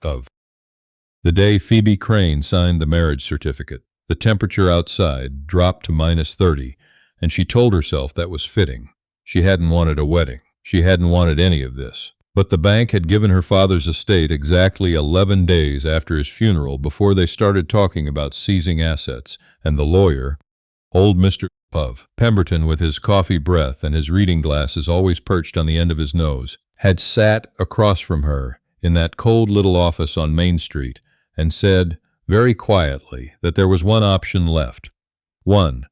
of. The day Phoebe Crane signed the marriage certificate, the temperature outside dropped to -30, and she told herself that was fitting. She hadn't wanted a wedding. She hadn't wanted any of this. But the bank had given her father's estate exactly 11 days after his funeral before they started talking about seizing assets, and the lawyer, old Mr. Pemberton, with his coffee breath and his reading glasses always perched on the end of his nose, had sat across from her in that cold little office on Main Street and said, very quietly, that there was one option left. One.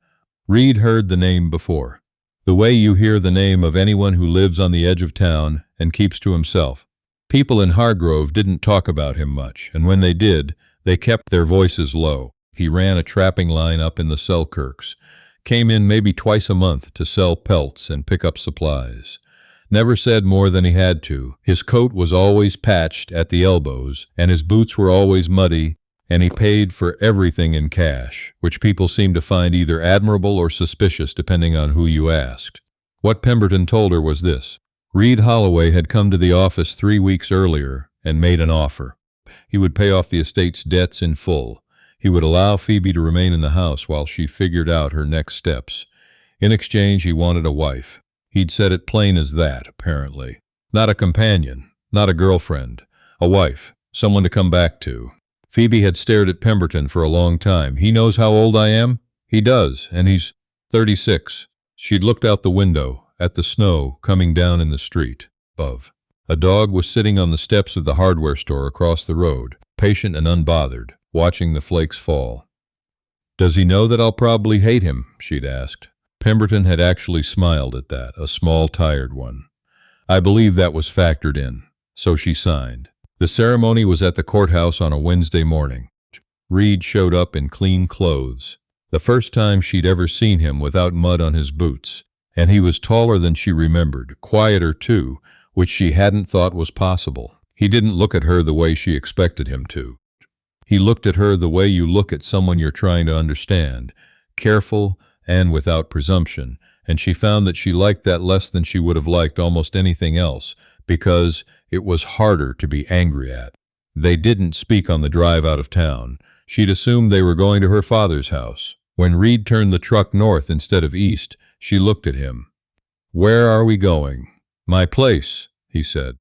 Reid heard the name before. The way you hear the name of anyone who lives on the edge of town and keeps to himself. People in Hargrove didn't talk about him much, and when they did, they kept their voices low. He ran a trapping line up in the Selkirks, came in maybe twice a month to sell pelts and pick up supplies. Never said more than he had to. His coat was always patched at the elbows, and his boots were always muddy, and he paid for everything in cash, which people seemed to find either admirable or suspicious depending on who you asked. What Pemberton told her was this. Reid Holloway had come to the office 3 weeks earlier and made an offer. He would pay off the estate's debts in full. He would allow Phoebe to remain in the house while she figured out her next steps. In exchange, he wanted a wife. He'd said it plain as that, apparently. Not a companion, not a girlfriend, a wife, someone to come back to. Phoebe had stared at Pemberton for a long time. He knows how old I am? He does, and he's 36. She'd looked out the window at the snow coming down in the street above. A dog was sitting on the steps of the hardware store across the road, patient and unbothered, watching the flakes fall. Does he know that I'll probably hate him? She'd asked. Pemberton had actually smiled at that, a small, tired one. I believe that was factored in, so she signed. The ceremony was at the courthouse on a Wednesday morning. Reid showed up in clean clothes, the first time she'd ever seen him without mud on his boots, and he was taller than she remembered, quieter too, which she hadn't thought was possible. He didn't look at her the way she expected him to. He looked at her the way you look at someone you're trying to understand, careful and without presumption, and she found that she liked that less than she would have liked almost anything else, because it was harder to be angry at. They didn't speak on the drive out of town. She'd assumed they were going to her father's house. When Reid turned the truck north instead of east, she looked at him. Where are we going? My place, he said.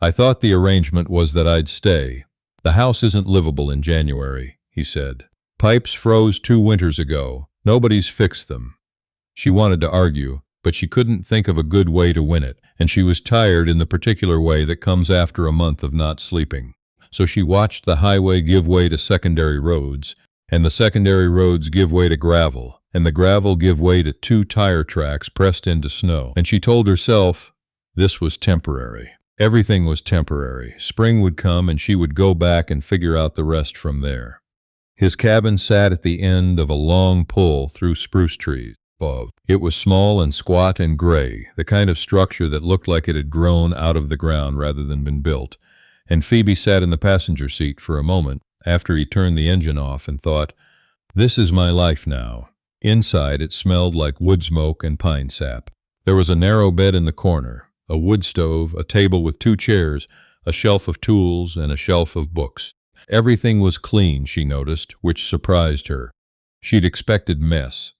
I thought the arrangement was that I'd stay. The house isn't livable in January, he said. Pipes froze 2 winters ago. Nobody's fixed them. She wanted to argue, but she couldn't think of a good way to win it, and she was tired in the particular way that comes after a month of not sleeping. So she watched the highway give way to secondary roads, and the secondary roads give way to gravel, and the gravel give way to 2 tire tracks pressed into snow. And she told herself this was temporary. Everything was temporary. Spring would come and she would go back and figure out the rest from there. His cabin sat at the end of a long pull through spruce trees. It was small and squat and gray, the kind of structure that looked like it had grown out of the ground rather than been built, and Phoebe sat in the passenger seat for a moment after he turned the engine off and thought, this is my life now. Inside it smelled like wood smoke and pine sap. There was a narrow bed in the corner, a wood stove, a table with 2 chairs, a shelf of tools, and a shelf of books. Everything was clean, she noticed, which surprised her. She'd expected mess.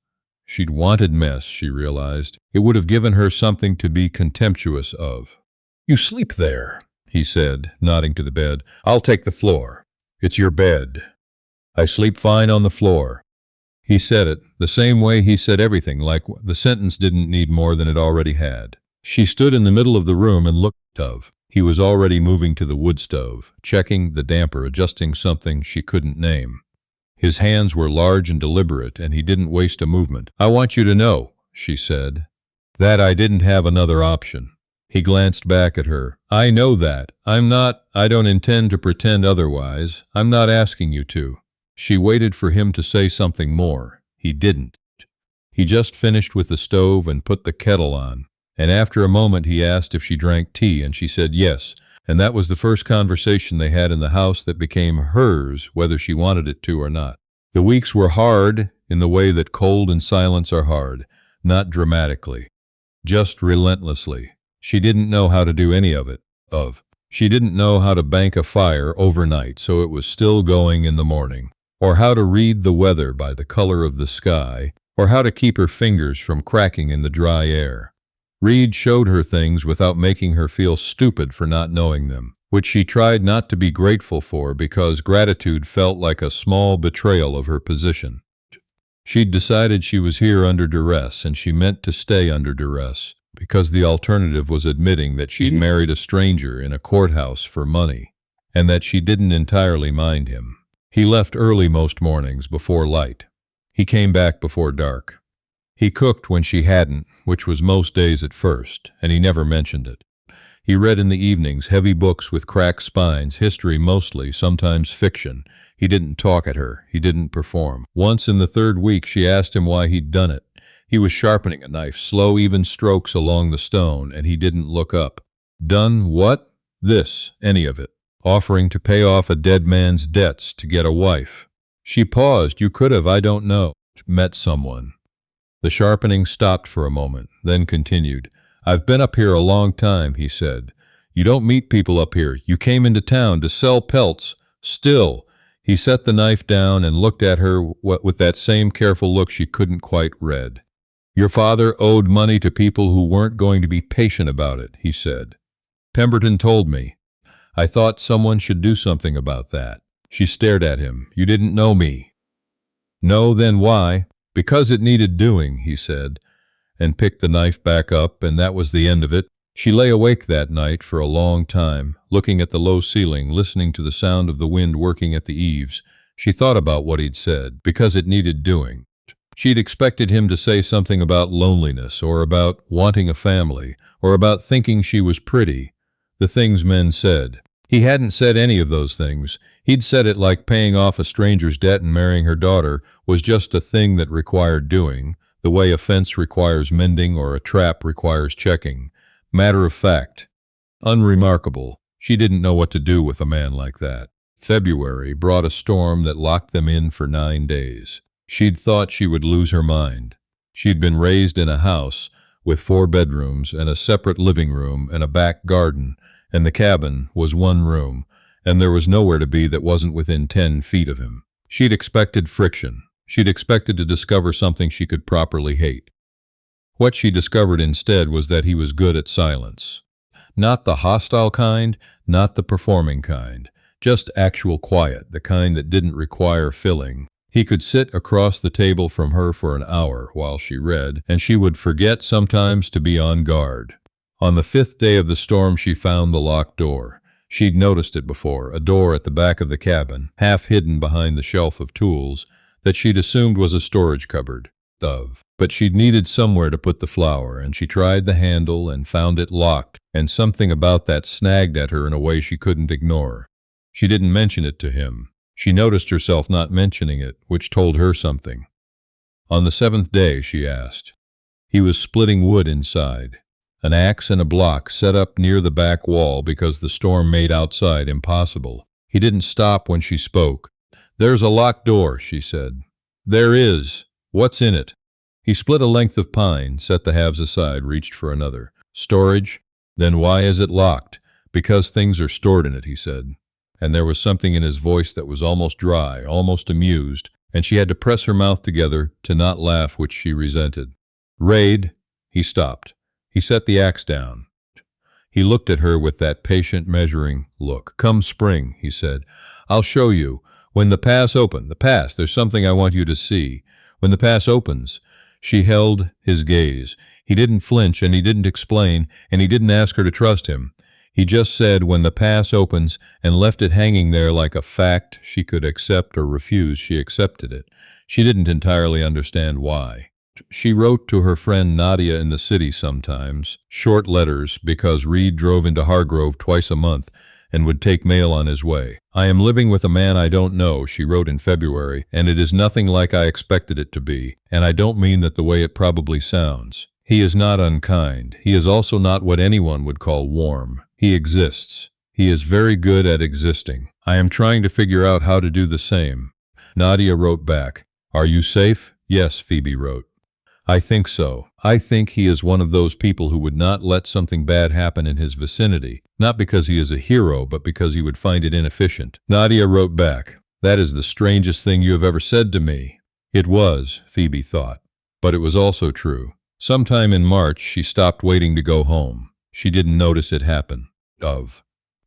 She'd wanted mess, she realized. It would have given her something to be contemptuous of. You sleep there, he said, nodding to the bed. I'll take the floor. It's your bed. I sleep fine on the floor. He said it the same way he said everything, like the sentence didn't need more than it already had. She stood in the middle of the room and looked at him. He was already moving to the wood stove, checking the damper, adjusting something she couldn't name. His hands were large and deliberate, and he didn't waste a movement. I want you to know, she said, that I didn't have another option. He glanced back at her. I know that. I don't intend to pretend otherwise. I'm not asking you to. She waited for him to say something more. He didn't. He just finished with the stove and put the kettle on, and after a moment he asked if she drank tea, and she said yes. And that was the first conversation they had in the house that became hers, whether she wanted it to or not. The weeks were hard in the way that cold and silence are hard, not dramatically, just relentlessly. She didn't know how to do any of it. She didn't know how to bank a fire overnight so it was still going in the morning, or how to read the weather by the color of the sky, or how to keep her fingers from cracking in the dry air. Reid showed her things without making her feel stupid for not knowing them, which she tried not to be grateful for because gratitude felt like a small betrayal of her position. She'd decided she was here under duress, and she meant to stay under duress, because the alternative was admitting that she'd married a stranger in a courthouse for money, and that she didn't entirely mind him. He left early most mornings before light. He came back before dark. He cooked when she hadn't, which was most days at first, and he never mentioned it. He read in the evenings heavy books with cracked spines, history mostly, sometimes fiction. He didn't talk at her. He didn't perform. Once in the third week she asked him why he'd done it. He was sharpening a knife, slow, even strokes along the stone, and he didn't look up. Done what? This, any of it. Offering to pay off a dead man's debts to get a wife. She paused. You could have, I don't know, met someone. The sharpening stopped for a moment, then continued. I've been up here a long time, he said. You don't meet people up here. You came into town to sell pelts. Still, he set the knife down and looked at her with that same careful look she couldn't quite read. Your father owed money to people who weren't going to be patient about it, he said. Pemberton told me. I thought someone should do something about that. She stared at him. You didn't know me. No, then why? Because it needed doing, he said, and picked the knife back up, and that was the end of it. She lay awake that night for a long time, looking at the low ceiling, listening to the sound of the wind working at the eaves. She thought about what he'd said, because it needed doing. She'd expected him to say something about loneliness, or about wanting a family, or about thinking she was pretty, the things men said. He hadn't said any of those things. He'd said it like paying off a stranger's debt and marrying her daughter was just a thing that required doing, the way a fence requires mending or a trap requires checking. Matter of fact. Unremarkable. She didn't know what to do with a man like that. February brought a storm that locked them in for 9 days. She'd thought she would lose her mind. She'd been raised in a house with 4 bedrooms and a separate living room and a back garden, and the cabin was 1 room, and there was nowhere to be that wasn't within 10 feet of him. She'd expected friction. She'd expected to discover something she could properly hate. What she discovered instead was that he was good at silence. Not the hostile kind, not the performing kind, just actual quiet, the kind that didn't require filling. He could sit across the table from her for an hour while she read, and she would forget sometimes to be on guard. On the 5th day of the storm she found the locked door. She'd noticed it before, a door at the back of the cabin, half hidden behind the shelf of tools, that she'd assumed was a storage cupboard. But she'd needed somewhere to put the flour, and she tried the handle and found it locked, and something about that snagged at her in a way she couldn't ignore. She didn't mention it to him. She noticed herself not mentioning it, which told her something. On the 7th day, she asked. He was splitting wood inside. An axe and a block set up near the back wall because the storm made outside impossible. He didn't stop when she spoke. There's a locked door, she said. There is. What's in it? He split a length of pine, set the halves aside, reached for another. Storage? Then why is it locked? Because things are stored in it, he said. And there was something in his voice that was almost dry, almost amused, and she had to press her mouth together to not laugh, which she resented. Reid, he stopped. He set the axe down. He looked at her with that patient, measuring look. Come spring, he said. I'll show you. When the pass opens, there's something I want you to see. When the pass opens, she held his gaze. He didn't flinch, and he didn't explain, and he didn't ask her to trust him. He just said, when the pass opens, and left it hanging there like a fact she could accept or refuse. She accepted it. She didn't entirely understand why. She wrote to her friend Nadia in the city sometimes, short letters, because Reid drove into Hargrove twice a month and would take mail on his way. I am living with a man I don't know, she wrote in February, and it is nothing like I expected it to be, and I don't mean that the way it probably sounds. He is not unkind. He is also not what anyone would call warm. He exists. He is very good at existing. I am trying to figure out how to do the same. Nadia wrote back. Are you safe? Yes, Phoebe wrote. I think so. I think he is one of those people who would not let something bad happen in his vicinity, not because he is a hero, but because he would find it inefficient. Nadia wrote back, "That is the strangest thing you have ever said to me." It was, Phoebe thought. But it was also true. Sometime in March, she stopped waiting to go home. She didn't notice it happen.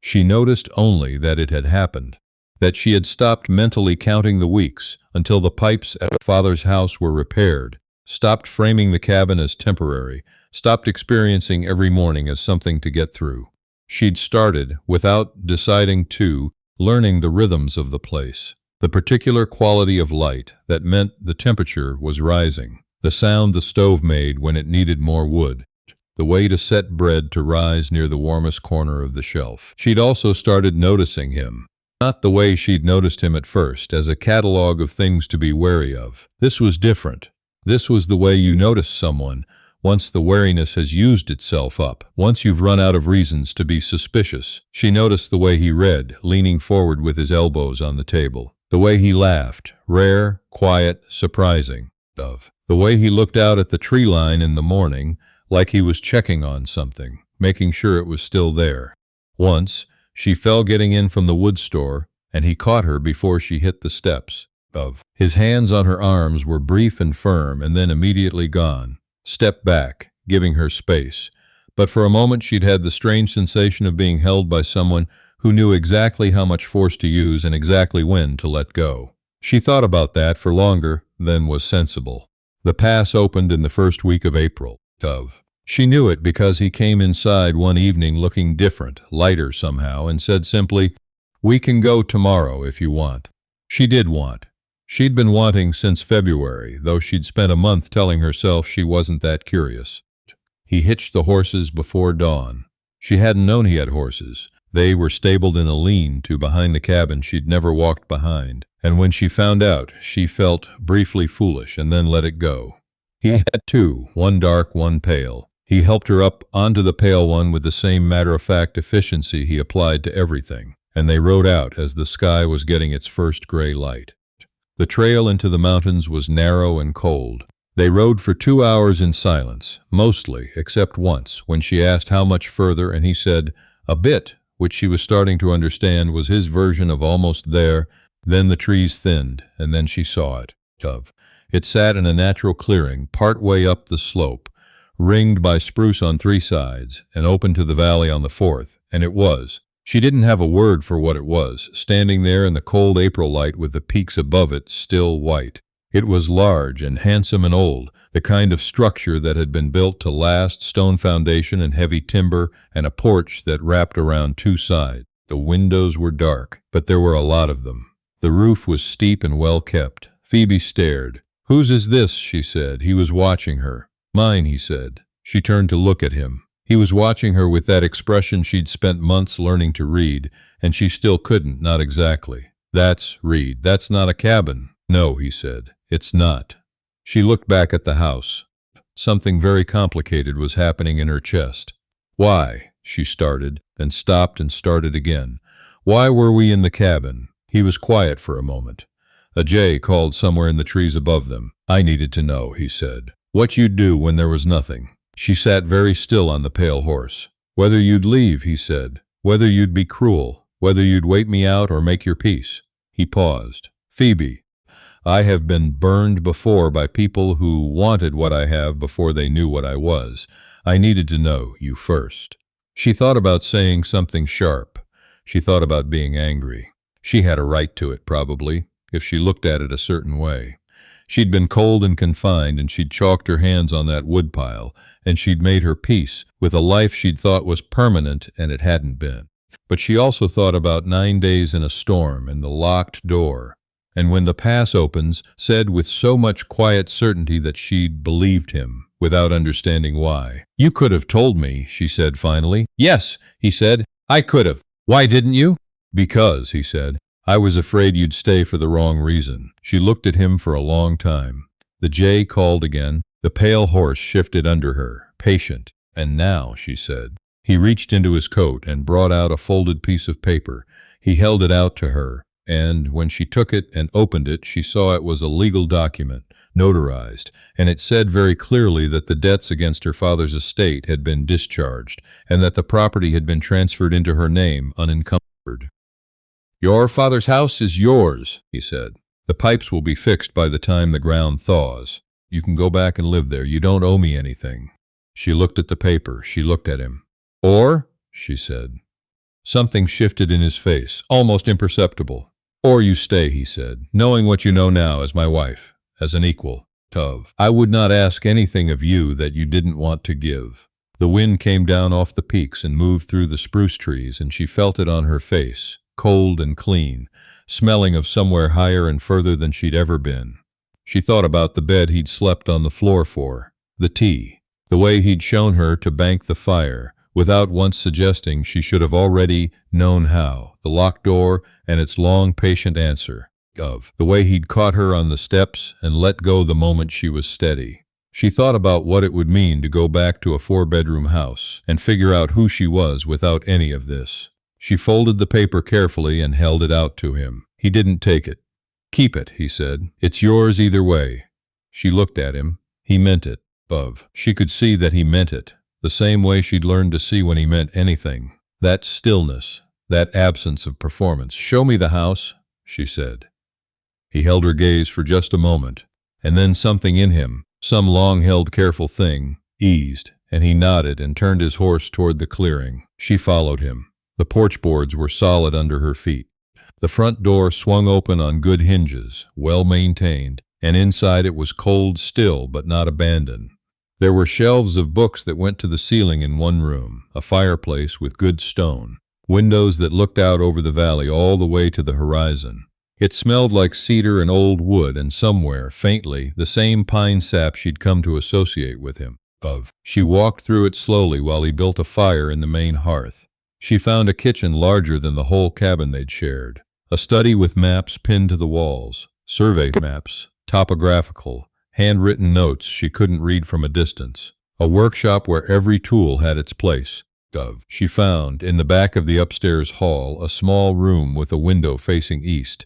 She noticed only that it had happened, that she had stopped mentally counting the weeks until the pipes at her father's house were repaired, stopped framing the cabin as temporary, stopped experiencing every morning as something to get through. She'd started, without deciding to, learning the rhythms of the place, the particular quality of light that meant the temperature was rising, the sound the stove made when it needed more wood, the way to set bread to rise near the warmest corner of the shelf. She'd also started noticing him. Not the way she'd noticed him at first, as a catalog of things to be wary of. This was different. This was the way you notice someone, once the wariness has used itself up, once you've run out of reasons to be suspicious. She noticed the way he read, leaning forward with his elbows on the table. The way he laughed, rare, quiet, surprising. The way he looked out at the tree line in the morning, like he was checking on something, making sure it was still there. Once, she fell getting in from the wood store, and he caught her before she hit the steps. His hands on her arms were brief and firm and then immediately gone. Stepped back, giving her space. But for a moment she'd had the strange sensation of being held by someone who knew exactly how much force to use and exactly when to let go. She thought about that for longer than was sensible. The pass opened in the first week of April. She knew it because he came inside one evening looking different, lighter somehow, and said simply, "We can go tomorrow if you want." She did want. She'd been wanting since February, though she'd spent a month telling herself she wasn't that curious. He hitched the horses before dawn. She hadn't known he had horses. They were stabled in a lean-to behind the cabin she'd never walked behind, and when she found out, she felt briefly foolish and then let it go. He had two, one dark, one pale. He helped her up onto the pale one with the same matter-of-fact efficiency he applied to everything, and they rode out as the sky was getting its first gray light. The trail into the mountains was narrow and cold. They rode for 2 hours in silence, mostly, except once, when she asked how much further, and he said, "A bit," which she was starting to understand was his version of almost there. Then the trees thinned, and then she saw it. It sat in a natural clearing, part way up the slope, ringed by spruce on 3 sides, and open to the valley on the 4th, and it was. She didn't have a word for what it was, standing there in the cold April light with the peaks above it still white. It was large and handsome and old, the kind of structure that had been built to last, stone foundation and heavy timber, and a porch that wrapped around 2 sides. The windows were dark, but there were a lot of them. The roof was steep and well kept. Phoebe stared. "Whose is this?" she said. He was watching her. "Mine," he said. She turned to look at him. He was watching her with that expression she'd spent months learning to read, and she still couldn't, not exactly. "That's Reid. That's not a cabin." "No," he said. "It's not." She looked back at the house. Something very complicated was happening in her chest. "Why?" she started, then stopped and started again. "Why were we in the cabin?" He was quiet for a moment. A jay called somewhere in the trees above them. "I needed to know," he said. "What you'd do when there was nothing." She sat very still on the pale horse. "Whether you'd leave," he said. "Whether you'd be cruel. Whether you'd wait me out or make your peace." He paused. "Phoebe, I have been burned before by people who wanted what I have before they knew what I was. I needed to know you first." She thought about saying something sharp. She thought about being angry. She had a right to it, probably, if she looked at it a certain way. She'd been cold and confined, and she'd chalked her hands on that woodpile, and she'd made her peace with a life she'd thought was permanent, and it hadn't been. But she also thought about 9 days in a storm and the locked door, and when the pass opens, said with so much quiet certainty that she'd believed him, without understanding why. "You could have told me," she said finally. "Yes," he said, "I could have." "Why didn't you?" "Because," he said, "I was afraid you'd stay for the wrong reason." She looked at him for a long time. The jay called again. The pale horse shifted under her, patient. "And now," she said. He reached into his coat and brought out a folded piece of paper. He held it out to her, and when she took it and opened it, she saw it was a legal document, notarized, and it said very clearly that the debts against her father's estate had been discharged, and that the property had been transferred into her name unencumbered. "Your father's house is yours," he said. "The pipes will be fixed by the time the ground thaws. You can go back and live there. You don't owe me anything." She looked at the paper. She looked at him. "Or," she said. Something shifted in his face, almost imperceptible. "Or you stay," he said, "knowing what you know now as my wife, as an equal. I would not ask anything of you that you didn't want to give." The wind came down off the peaks and moved through the spruce trees, and she felt it on her face, cold and clean, smelling of somewhere higher and further than she'd ever been. She thought about the bed he'd slept on the floor for, the tea, the way he'd shown her to bank the fire, without once suggesting she should have already known how, the locked door and its long, patient answer, the way he'd caught her on the steps and let go the moment she was steady. She thought about what it would mean to go back to a 4-bedroom house and figure out who she was without any of this. She folded the paper carefully and held it out to him. He didn't take it. "Keep it," he said. "It's yours either way." She looked at him. He meant it. She could see that he meant it, the same way she'd learned to see when he meant anything. That stillness, that absence of performance. "Show me the house," she said. He held her gaze for just a moment, and then something in him, some long-held careful thing, eased, and he nodded and turned his horse toward the clearing. She followed him. The porch boards were solid under her feet. The front door swung open on good hinges, well maintained, and inside it was cold still but not abandoned. There were shelves of books that went to the ceiling in one room, a fireplace with good stone, windows that looked out over the valley all the way to the horizon. It smelled like cedar and old wood, and somewhere, faintly, the same pine sap she'd come to associate with him. She walked through it slowly while he built a fire in the main hearth. She found a kitchen larger than the whole cabin they'd shared, a study with maps pinned to the walls, survey maps, topographical, handwritten notes she couldn't read from a distance, a workshop where every tool had its place. She found, in the back of the upstairs hall, a small room with a window facing east,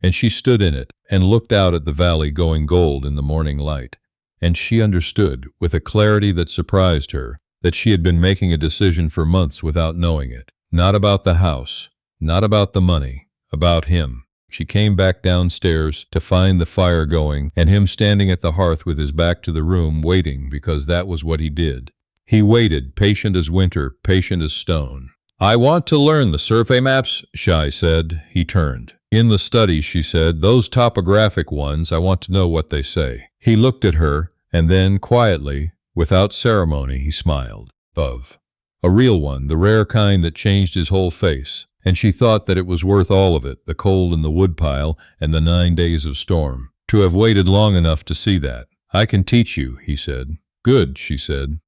and she stood in it and looked out at the valley going gold in the morning light. And she understood, with a clarity that surprised her, that she had been making a decision for months without knowing it. Not about the house, not about the money, about him. She came back downstairs to find the fire going and him standing at the hearth with his back to the room, waiting, because that was what he did. He waited, patient as winter, patient as stone. "I want to learn the survey maps," Shai said. He turned. "In the study," she said, "those topographic ones, I want to know what they say." He looked at her, and then, quietly, without ceremony, he smiled. A real one, the rare kind that changed his whole face, and she thought that it was worth all of it, the cold in the woodpile and the 9 days of storm, to have waited long enough to see that. "I can teach you," he said. "Good," she said.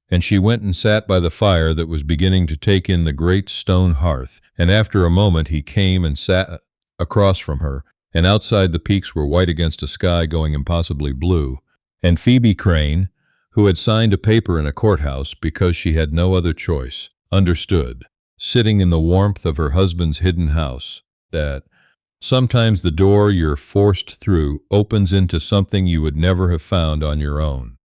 And she went and sat by the fire that was beginning to take in the great stone hearth, and after a moment he came and sat across from her, and outside the peaks were white against a sky going impossibly blue, and Phoebe Crane, who had signed a paper in a courthouse because she had no other choice, understood, sitting in the warmth of her husband's hidden house, that sometimes the door you're forced through opens into something you would never have found on your own.